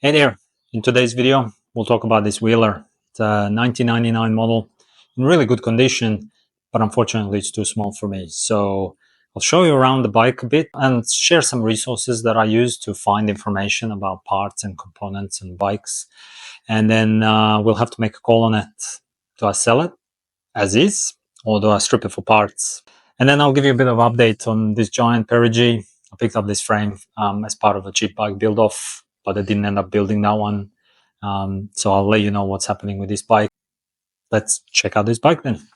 Hey there, in today's video we'll talk about this wheeler. It's a 1999 model in really good condition, but unfortunately it's too small for me. So I'll show you around the bike a bit and share some resources that I use to find information about parts and components and bikes. And then we'll have to make a call on it. Do I sell it as is or do I strip it for parts? And then I'll give you a bit of update on this giant Perigee. I picked up this frame as part of a cheap bike build off, but I didn't end up building that one. So I'll let you know what's happening with this bike. Let's check out this bike then.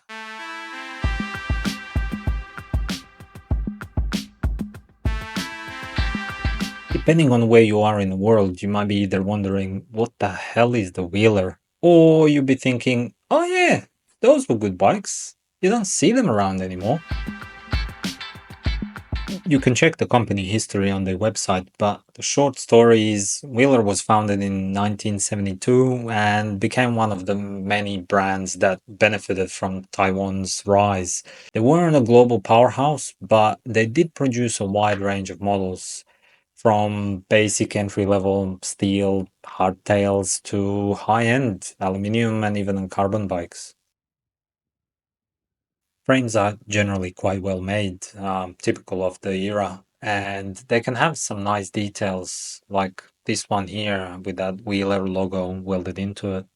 Depending on where you are in the world, you might be either wondering, what the hell is the wheeler? Or you'll be thinking, oh yeah, those were good bikes. You don't see them around anymore. You can check the company history on their website, but the short story is Wheeler was founded in 1972 and became one of the many brands that benefited from Taiwan's rise. They weren't a global powerhouse, but they did produce a wide range of models, from basic entry-level steel hardtails to high-end aluminium and even carbon bikes. Frames are generally quite well made, typical of the era, and they can have some nice details like this one here with that Wheeler logo welded into it.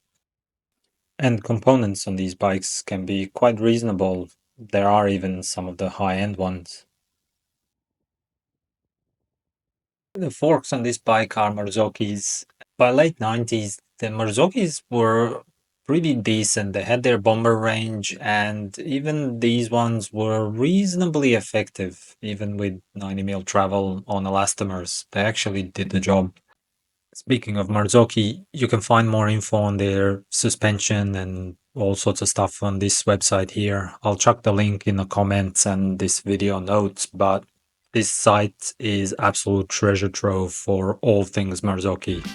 And components on these bikes can be quite reasonable. There are even some of the high-end ones. The forks on this bike are Marzzochis. By late 90s, the Marzzochis were pretty decent. They had their bomber range, and even these ones were reasonably effective, even with 90mm travel on elastomers. They actually did the job. Speaking of Marzzochi, you can find more info on their suspension and all sorts of stuff on this website here. I'll chuck the link in the comments and this video notes, but this site is absolute treasure trove for all things Marzzochi.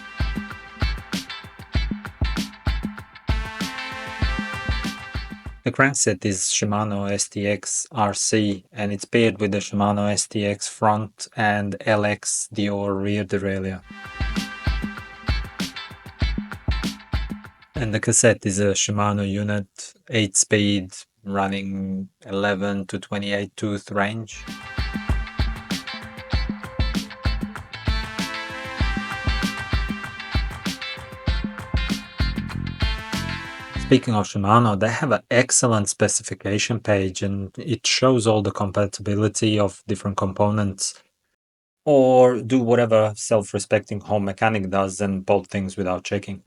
The crankset is Shimano STX RC and it's paired with the Shimano STX front and LX Dior rear derailleur. And the cassette is a Shimano unit, 8-speed, running 11 to 28 tooth range. Speaking of Shimano, they have an excellent specification page and it shows all the compatibility of different components. Or do whatever self-respecting home mechanic does and bolt things without checking.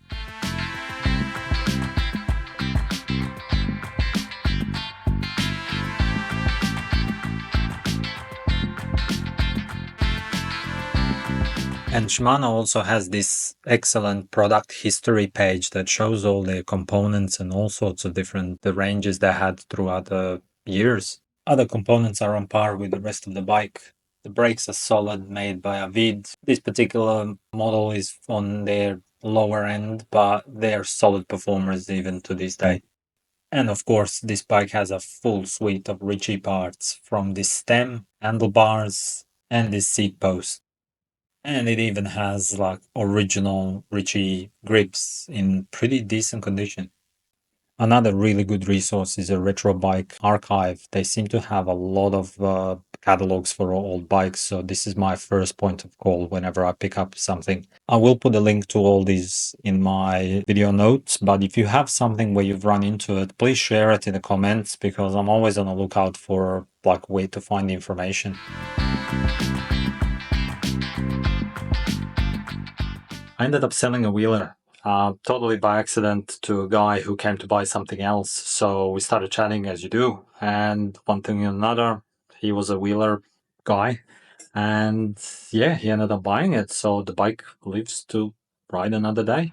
And Shimano also has this excellent product history page that shows all their components and all sorts of different ranges they had throughout the years. Other components are on par with the rest of the bike. The brakes are solid, made by Avid. This particular model is on their lower end, but they're solid performers even to this day. And of course, this bike has a full suite of Ritchie parts, from this stem, handlebars, and this seat post. And it even has like original Ritchie grips in pretty decent condition. Another really good resource is a RetroBike archive. They seem to have a lot of catalogs for old bikes, so this is my first point of call whenever I pick up something. I will put a link to all these in my video notes, but if you have something where you've run into it, please share it in the comments, because I'm always on the lookout for like way to find the information. I ended up selling a wheeler totally by accident to a guy who came to buy something else. So we started chatting as you do, and one thing and another, he was a wheeler guy, and yeah, he ended up buying it. So the bike lives to ride another day.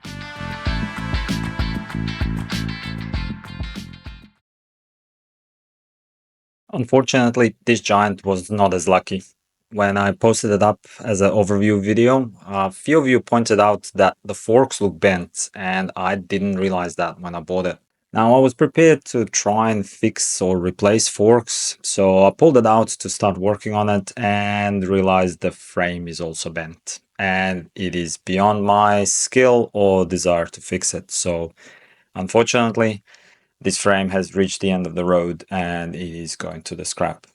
Unfortunately, this giant was not as lucky. When I posted it up as an overview video, a few of you pointed out that the forks look bent, and I didn't realize that when I bought it. Now, I was prepared to try and fix or replace forks, so I pulled it out to start working on it and realized the frame is also bent. And it is beyond my skill or desire to fix it. So, unfortunately, this frame has reached the end of the road and it is going to the scrap.